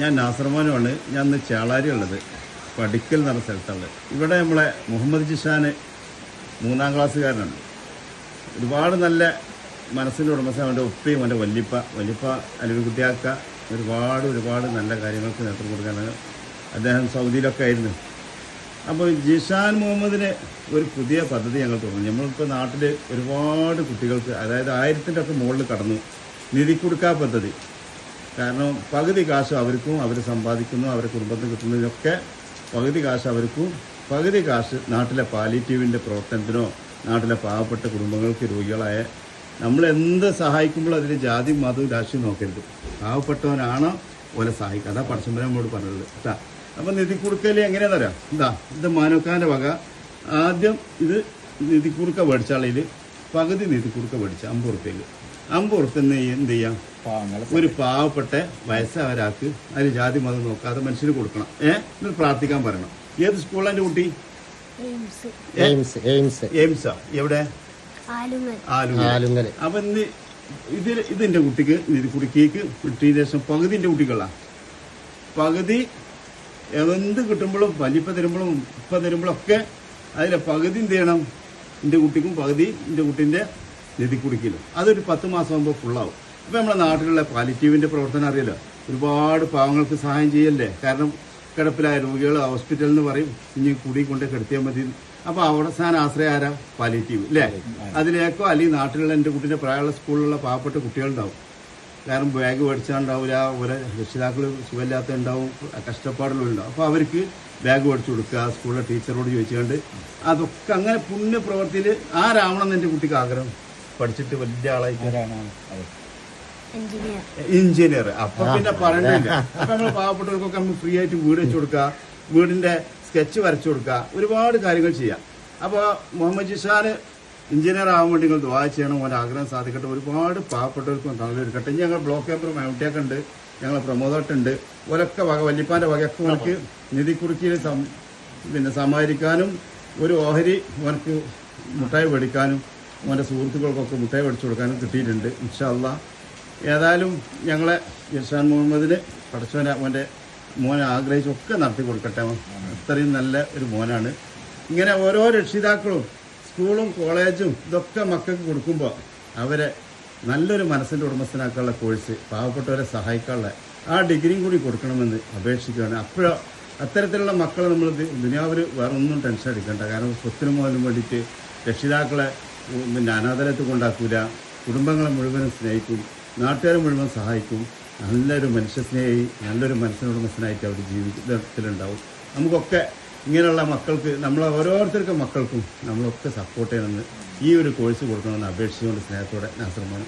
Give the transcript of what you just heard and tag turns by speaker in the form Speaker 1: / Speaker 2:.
Speaker 1: ഞാൻ നാസർമാനുമാണ്. ഞാൻ ഇന്ന് ചേളാരി ഉള്ളത് പടിക്കൽ എന്ന് പറഞ്ഞ സ്ഥലത്തുള്ളത്. ഇവിടെ നമ്മളെ മുഹമ്മദ് ജിഷാന് 3ാം ക്ലാസ്സുകാരനാണ്. ഒരുപാട് നല്ല മനസ്സിൻ്റെ ഉടമസ്ഥ. അവൻ്റെ ഉപ്പയും അവൻ്റെ വല്യപ്പ അലുവിക്കുട്ടിയാക്ക ഒരുപാട് നല്ല കാര്യങ്ങൾക്ക് നേതൃത്വം കൊടുക്കാനാണ്. അദ്ദേഹം സൗദിയിലൊക്കെ ആയിരുന്നു. അപ്പോൾ ജിഷാൻ മുഹമ്മദിന് ഒരു പുതിയ പദ്ധതി ഞങ്ങൾ തുടങ്ങി. നമ്മളിപ്പോൾ നാട്ടിൽ ഒരുപാട് കുട്ടികൾക്ക്, അതായത് 1000-ൻ്റെ ഒക്കെ മുകളിൽ കടന്നു നിധി കൊടുക്കാ പദ്ധതി. കാരണം പകുതി കാശ് അവർക്കും, അവർ സമ്പാദിക്കുന്നു, അവരുടെ കുടുംബത്തിന് കിട്ടുന്നതിനൊക്കെ പകുതി കാശ് അവർക്കും, പകുതി കാശ് നാട്ടിലെ പാലിറ്റീവിൻ്റെ പ്രവർത്തനത്തിനോ നാട്ടിലെ പാവപ്പെട്ട കുടുംബങ്ങൾക്ക് രോഗികളായ നമ്മൾ എന്ത് സഹായിക്കുമ്പോൾ അതിൽ ജാതി മതവും രാഷ്ട്രീയം നോക്കരുത്. പാവപ്പെട്ടവനാണോ ഓലെ സഹായിക്കുക. അതാ പടച്ചമ്പരം നമ്മളോട് പറഞ്ഞത് കേട്ടാ. അപ്പം നിധി കൊടുക്കൽ എങ്ങനെയാണെന്ന് അറിയാം. ഇത് മാനോക്കാൻ്റെ വക. ആദ്യം ഇത് നിധി കുറുക്ക മേടിച്ചാളിൽ പകുതി നിധി കുറുക്ക മേടിച്ച 50 റുപ്യക്ക് 50 റുപ്യ എന്ത് ചെയ്യാം, ഒരു പാവപ്പെട്ട വയസ്സായവരാക്ക് അതിൽ ജാതി മതം നോക്കാതെ മനുഷ്യന് കൊടുക്കണം. എന്നിട്ട് പ്രാർത്ഥിക്കാൻ പറയണം. ഏത് സ്കൂളിലെ കുട്ടി? എയിംസാ. എവിടെ? ആലുങ്ങൽ. അപ്പൊ ഇതിന്റെ കുട്ടിക്ക് നിധി കുടുക്കിക്ക് കിട്ടിയ ശേഷം പകുതി എൻ്റെ കുട്ടികളാ. പകുതി എന്ത് കിട്ടുമ്പോഴും വലിപ്പം തരുമ്പോഴും ഇപ്പം തരുമ്പോഴൊക്കെ അതിലെ പകുതി എന്ത് ചെയ്യണം, എൻ്റെ കുട്ടിക്കും പകുതി എൻ്റെ കുട്ടീൻ്റെ നിധി കുടിക്കലും. അതൊരു 10 മാസം ആകുമ്പോൾ ഫുള്ളാവും. അപ്പോൾ നമ്മുടെ നാട്ടിലുള്ള പാലിറ്റീവിൻ്റെ പ്രവർത്തനം അറിയില്ല. ഒരുപാട് പാവങ്ങൾക്ക് സഹായം ചെയ്യല്ലേ. കാരണം കിടപ്പിലായ രോഗികൾ ഹോസ്പിറ്റലിൽ നിന്ന് പറയും ഇനി കുടി കൊണ്ട് കിടത്തിയാൽ മതി. അപ്പോൾ അവസാന ആശ്രയം ആരാ? പാലിറ്റീവ് അല്ലേ. അതിലേക്കോ അല്ലെങ്കിൽ നാട്ടിലുള്ള എൻ്റെ കുട്ടീൻ്റെ പ്രായമുള്ള സ്കൂളിലുള്ള പാവപ്പെട്ട കുട്ടികളുണ്ടാവും. കാരണം ബാഗ് മേടിച്ചാണ്ടാവില്ല, ഓരോ രക്ഷിതാക്കൾ സുഖമില്ലാത്ത ഉണ്ടാവും, കഷ്ടപ്പാടുകളുണ്ടാവും. അപ്പോൾ അവർക്ക് ബാഗ് മേടിച്ചു കൊടുക്കുക, സ്കൂളിലെ ടീച്ചറോട് ചോദിച്ചുകൊണ്ട് അതൊക്കെ അങ്ങനെ പുണ്യ പ്രവൃത്തിയിൽ ആരാവണം എൻ്റെ കുട്ടിക്ക് ആഗ്രഹം. പഠിച്ചിട്ട് വലിയ ആളായിട്ട് എഞ്ചിനീയർ. അപ്പൊ പിന്നെ പറയണ്ടില്ല. അപ്പൊ നമ്മൾ പാവപ്പെട്ടവർക്കൊക്കെ നമ്മൾ ഫ്രീ ആയിട്ട് വീട് വെച്ചു കൊടുക്കുക, വീടിന്റെ സ്കെച്ച് വരച്ചു കൊടുക്കുക, ഒരുപാട് കാര്യങ്ങൾ ചെയ്യാം. അപ്പോൾ മുഹമ്മദ് ജിഷാന് എഞ്ചിനീയർ ആവാൻ വേണ്ടി നിങ്ങൾ ദുആ ചെയ്യണം. ഓൻ്റെ ആഗ്രഹം സാധിക്കട്ടെ. ഒരുപാട് പാവപ്പെട്ടവർക്കും തണലൊരുക്കട്ടെ. ഇനി ഞങ്ങൾ ബ്ലോക്ക് ക്യാമ്പർ മൗട്ടിയൊക്കെ ഉണ്ട്, ഞങ്ങൾ പ്രമോദട്ടുണ്ട്. ഓരൊക്കെ വക വല്യപ്പാൻ്റെ വകയൊക്കെ ഓനക്ക് നിധി കുറുക്കിയിൽ പിന്നെ സമാഹരിക്കാനും ഒരു ഓഹരി ഓനക്ക് മുട്ടായി മേടിക്കാനും ഓൻ്റെ സുഹൃത്തുക്കൾക്കൊക്കെ മുട്ടായി മേടിച്ചു കൊടുക്കാനും കിട്ടിയിട്ടുണ്ട്. ഇൻഷാ അല്ലാഹ്. ഏതായാലും ഞങ്ങളെ ജിഷാൻ മുഹമ്മദിന് പടച്ചോനെ അവൻ്റെ മോനെ ആഗ്രഹിച്ചൊക്കെ നടത്തി കൊടുക്കട്ടെ. അത്രയും നല്ല ഒരു മോനാണ്. ഇങ്ങനെ ഓരോ രക്ഷിതാക്കളും സ്കൂളും കോളേജും ഇതൊക്കെ മക്കൾക്ക് കൊടുക്കുമ്പോൾ അവരെ നല്ലൊരു മനസ്സിൻ്റെ ഉടമസ്ഥനാക്കാനുള്ള കോഴ്സ്, പാവപ്പെട്ടവരെ സഹായിക്കാനുള്ള ആ ഡിഗ്രിയും കൂടി കൊടുക്കണമെന്ന് അപേക്ഷിക്കുകയാണ്. അപ്പോഴോ അത്തരത്തിലുള്ള മക്കളെ നമ്മൾ ദുനിയാവിൽ വേറെ ഒന്നും ടെൻഷൻ അടിക്കേണ്ട. കാരണം സ്വത്തിനും മുതലും വേണ്ടിയിട്ട് രക്ഷിതാക്കളെ പിന്നെ അനാഥാലയത്തിൽ കൊണ്ടാക്കൂല, കുടുംബങ്ങളെ മുഴുവനും സ്നേഹിക്കും, നാട്ടുകാരെ മുഴുവൻ സഹായിക്കും. നല്ലൊരു മനുഷ്യസ്നേഹി, നല്ലൊരു മനസ്സിനുടമസ്ഥനായിട്ട് അവർ ജീവിതത്തിലുണ്ടാവും. നമുക്കൊക്കെ ഇങ്ങനെയുള്ള മക്കൾക്ക്, നമ്മളെ ഓരോരുത്തർക്കും മക്കൾക്കും നമ്മളൊക്കെ സപ്പോർട്ട് ചെയ്യണമെന്ന് ഈ ഒരു കോഴ്സ് കൊടുക്കണമെന്ന് അപേക്ഷിച്ചുകൊണ്ട് സ്നേഹത്തോടെ നാസർമാൻ